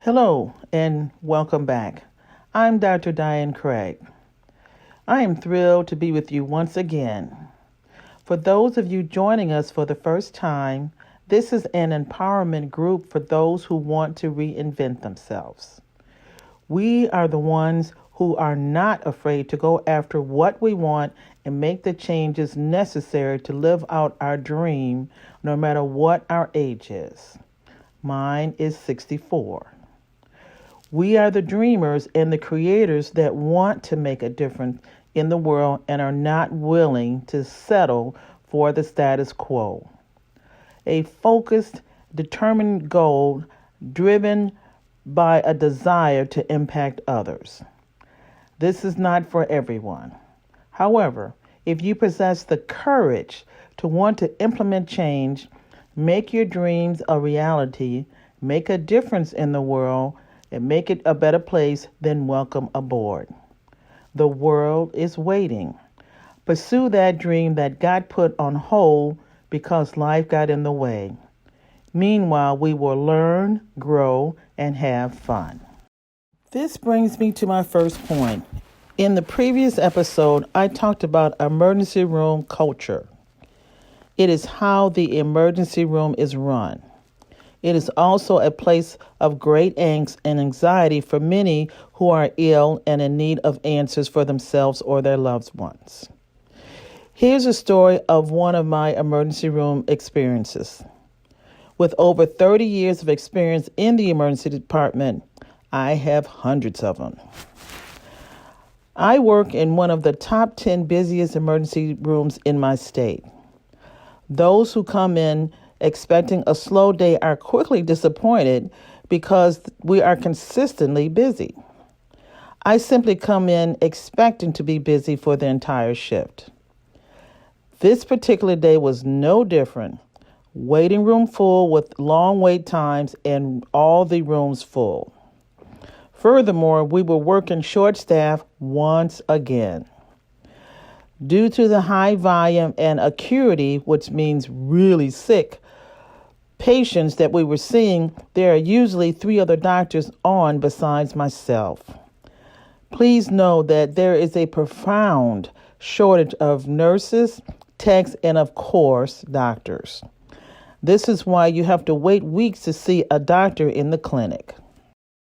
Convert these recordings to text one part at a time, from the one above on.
Hello and welcome back. I'm Dr. Diane Craig. I am thrilled to be with you once again. For those of you joining us for the first time, this is an empowerment group for those who want to reinvent themselves. We are the ones who are not afraid to go after what we want and make the changes necessary to live out our dream, no matter what our age is. Mine is 64. We are the dreamers and the creators that want to make a difference in the world and are not willing to settle for the status quo. A focused, determined goal driven by a desire to impact others. This is not for everyone. However, if you possess the courage to want to implement change, make your dreams a reality, make a difference in the world, and make it a better place, then welcome aboard. The world is waiting. Pursue that dream that got put on hold because life got in the way. Meanwhile, we will learn, grow, and have fun. This brings me to my first point. In the previous episode, I talked about emergency room culture. It is how the emergency room is run. It is also a place of great angst and anxiety for many who are ill and in need of answers for themselves or their loved ones. Here's a story of one of my emergency room experiences. With over 30 years of experience in the emergency department, I have hundreds of them. I work in one of the top 10 busiest emergency rooms in my state. Those who come in expecting a slow day are quickly disappointed because we are consistently busy. I simply come in expecting to be busy for the entire shift. This particular day was no different. Waiting room full with long wait times and all the rooms full. Furthermore, we were working short staff once again. Due to the high volume and acuity, which means really sick, patients that we were seeing, there are usually 3 other doctors on besides myself. Please know that there is a profound shortage of nurses, techs, and of course, doctors. This is why you have to wait weeks to see a doctor in the clinic.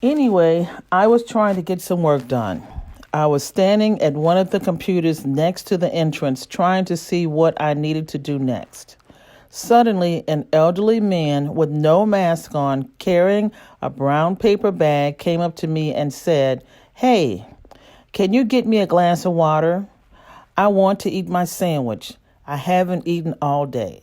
Anyway, I was trying to get some work done. I was standing at one of the computers next to the entrance trying to see what I needed to do next. Suddenly, an elderly man with no mask on, carrying a brown paper bag, came up to me and said, "Hey, can you get me a glass of water? I want to eat my sandwich. I haven't eaten all day."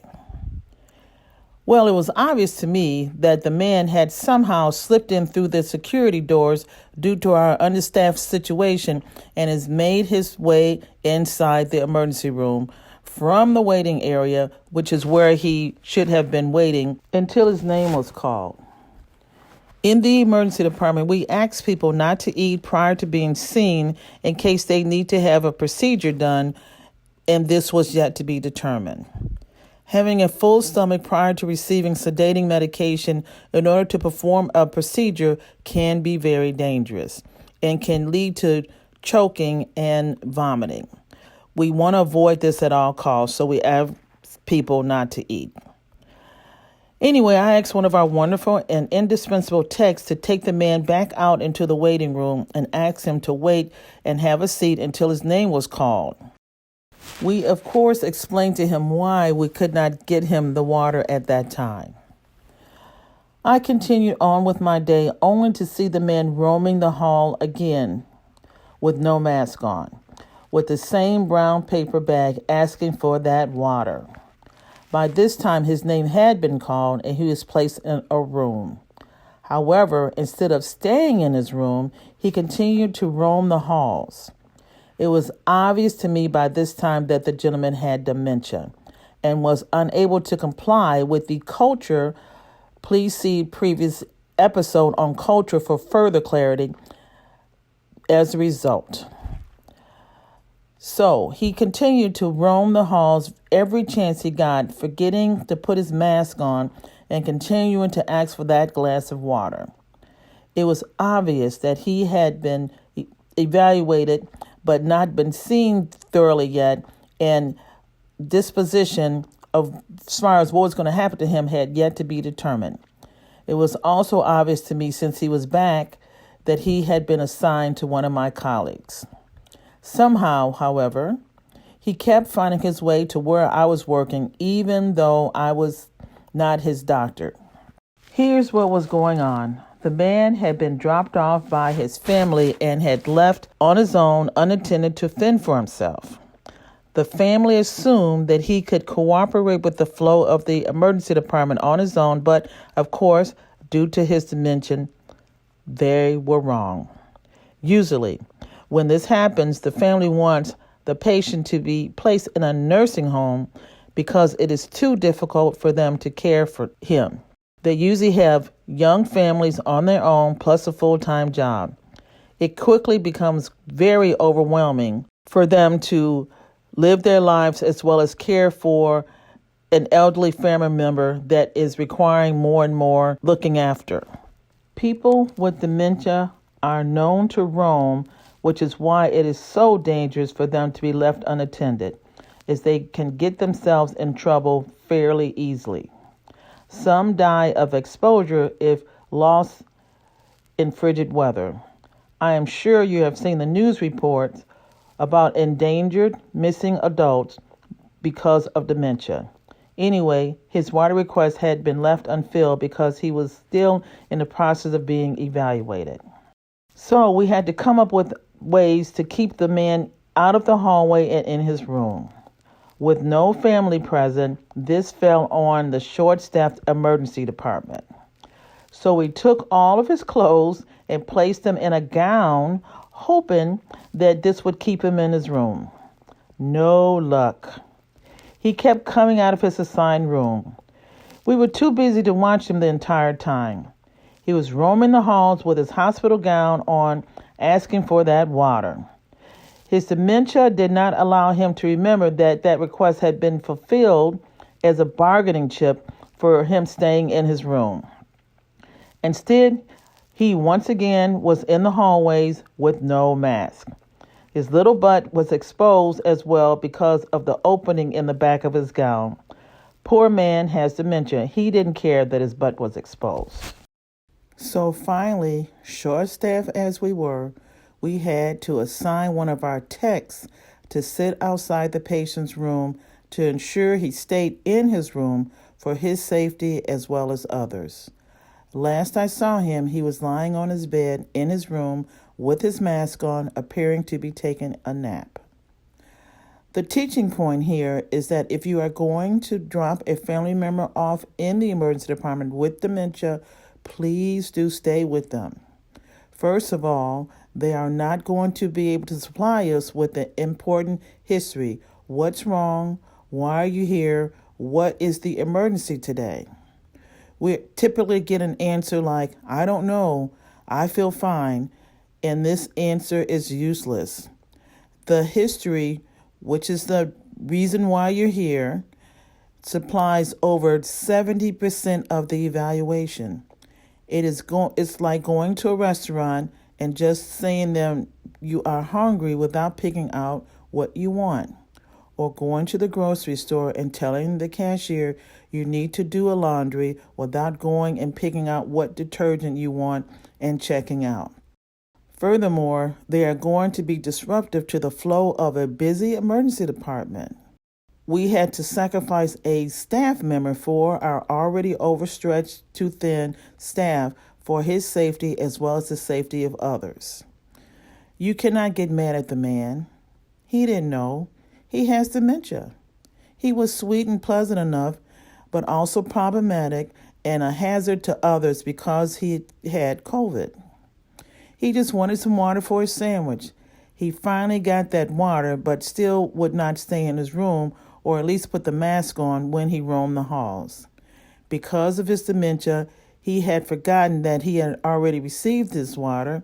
Well, it was obvious to me that the man had somehow slipped in through the security doors due to our understaffed situation and has made his way inside the emergency room from the waiting area, which is where he should have been waiting until his name was called. In the emergency department, we ask people not to eat prior to being seen in case they need to have a procedure done, and this was yet to be determined. Having a full stomach prior to receiving sedating medication in order to perform a procedure can be very dangerous and can lead to choking and vomiting. We want to avoid this at all costs, so we ask people not to eat. Anyway, I asked one of our wonderful and indispensable techs to take the man back out into the waiting room and ask him to wait and have a seat until his name was called. We, of course, explained to him why we could not get him the water at that time. I continued on with my day only to see the man roaming the hall again with no mask on, with the same brown paper bag asking for that water. By this time, his name had been called and he was placed in a room. However, instead of staying in his room, he continued to roam the halls. It was obvious to me by this time that the gentleman had dementia and was unable to comply with the culture. Please see previous episode on culture for further clarity as a result. So he continued to roam the halls every chance he got, forgetting to put his mask on and continuing to ask for that glass of water. It was obvious that he had been evaluated but not been seen thoroughly yet, and disposition of as far as what was going to happen to him had yet to be determined. It was also obvious to me since he was back that he had been assigned to one of my colleagues. Somehow, however, he kept finding his way to where I was working, even though I was not his doctor. Here's what was going on. The man had been dropped off by his family and had left on his own unattended to fend for himself. The family assumed that he could cooperate with the flow of the emergency department on his own, but of course, due to his dementia, they were wrong. Usually, when this happens, the family wants the patient to be placed in a nursing home because it is too difficult for them to care for him. They usually have young families on their own plus a full-time job. It quickly becomes very overwhelming for them to live their lives as well as care for an elderly family member that is requiring more and more looking after. People with dementia are known to roam, which is why it is so dangerous for them to be left unattended, as they can get themselves in trouble fairly easily. Some die of exposure if lost in frigid weather. I am sure you have seen the news reports about endangered missing adults because of dementia. Anyway, his water request had been left unfilled because he was still in the process of being evaluated. So we had to come up with ways to keep the man out of the hallway and in his room. With no family present, this fell on the short-staffed emergency department. So we took all of his clothes and placed them in a gown, hoping that this would keep him in his room. No luck. He kept coming out of his assigned room. We were too busy to watch him the entire time. He was roaming the halls with his hospital gown on, asking for that water. His dementia did not allow him to remember that request had been fulfilled as a bargaining chip for him staying in his room. Instead, he once again was in the hallways with no mask. His little butt was exposed as well because of the opening in the back of his gown. Poor man has dementia. He didn't care that his butt was exposed. So finally, short-staffed as we were, we had to assign one of our techs to sit outside the patient's room to ensure he stayed in his room for his safety as well as others. Last I saw him, he was lying on his bed in his room with his mask on, appearing to be taking a nap. The teaching point here is that if you are going to drop a family member off in the emergency department with dementia, please do stay with them. First of all, they are not going to be able to supply us with the important history. What's wrong? Why are you here? What is the emergency today? We typically get an answer like, I don't know, I feel fine, and this answer is useless. The history, which is the reason why you're here, supplies over 70% of the evaluation. It's like going to a restaurant and just saying them you are hungry without picking out what you want, or going to the grocery store and telling the cashier you need to do a laundry without going and picking out what detergent you want and checking out. Furthermore, they are going to be disruptive to the flow of a busy emergency department. We had to sacrifice a staff member for our already overstretched to thin staff for his safety as well as the safety of others. You cannot get mad at the man. He didn't know. He has dementia. He was sweet and pleasant enough, but also problematic and a hazard to others because he had COVID. He just wanted some water for his sandwich. He finally got that water, but still would not stay in his room or at least put the mask on when he roamed the halls. Because of his dementia, he had forgotten that he had already received his water,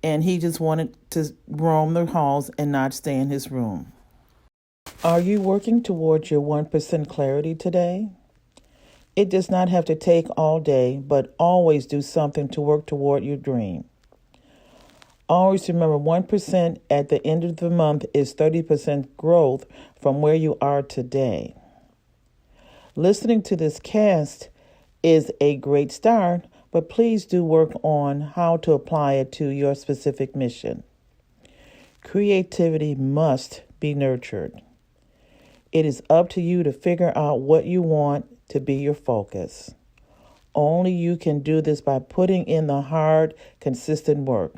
and he just wanted to roam the halls and not stay in his room. Are you working towards your 1% clarity today? It does not have to take all day, but always do something to work toward your dream. Always remember 1% at the end of the month is 30% growth from where you are today. Listening to this cast is a great start, but please do work on how to apply it to your specific mission. Creativity must be nurtured. It is up to you to figure out what you want to be your focus. Only you can do this by putting in the hard, consistent work.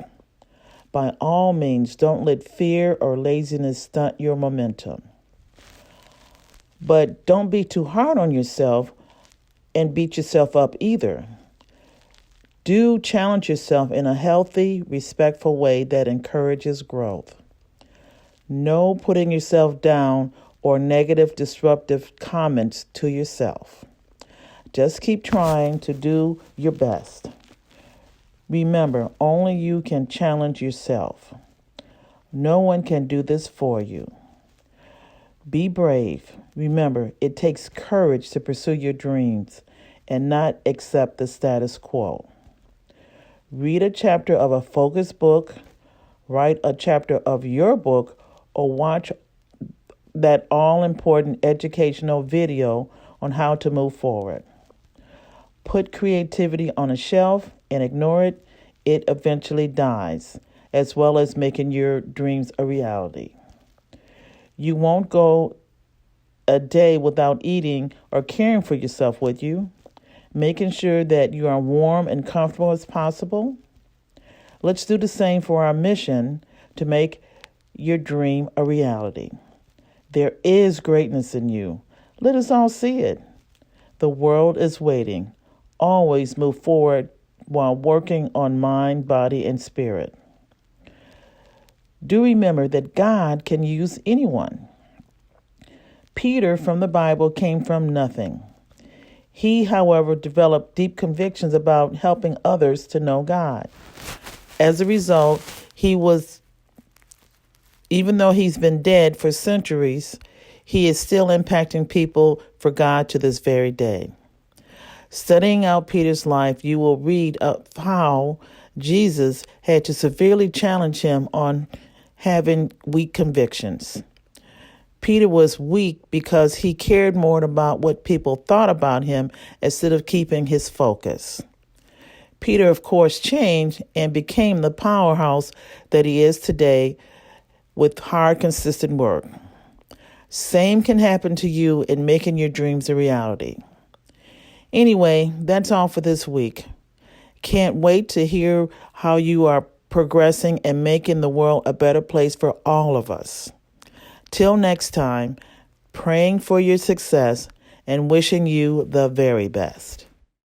By all means, don't let fear or laziness stunt your momentum. But don't be too hard on yourself and beat yourself up either. Do challenge yourself in a healthy, respectful way that encourages growth. No putting yourself down or negative, disruptive comments to yourself. Just keep trying to do your best. Remember, only you can challenge yourself. No one can do this for you. Be brave. Remember, it takes courage to pursue your dreams and not accept the status quo. Read a chapter of a focus book, write a chapter of your book, or watch that all-important educational video on how to move forward. Put creativity on a shelf and ignore it. It eventually dies, as well as making your dreams a reality. You won't go a day without eating or caring for yourself, would you? Making sure that you are warm and comfortable as possible. Let's do the same for our mission to make your dream a reality. There is greatness in you. Let us all see it. The world is waiting. Always move forward while working on mind, body, and spirit. Do remember that God can use anyone. Peter from the Bible came from nothing. He, however, developed deep convictions about helping others to know God. As a result, even though he's been dead for centuries, he is still impacting people for God to this very day. Studying out Peter's life, you will read of how Jesus had to severely challenge him on having weak convictions. Peter was weak because he cared more about what people thought about him instead of keeping his focus. Peter, of course, changed and became the powerhouse that he is today with hard, consistent work. Same can happen to you in making your dreams a reality. Anyway, that's all for this week. Can't wait to hear how you are progressing and making the world a better place for all of us. Till next time, praying for your success and wishing you the very best.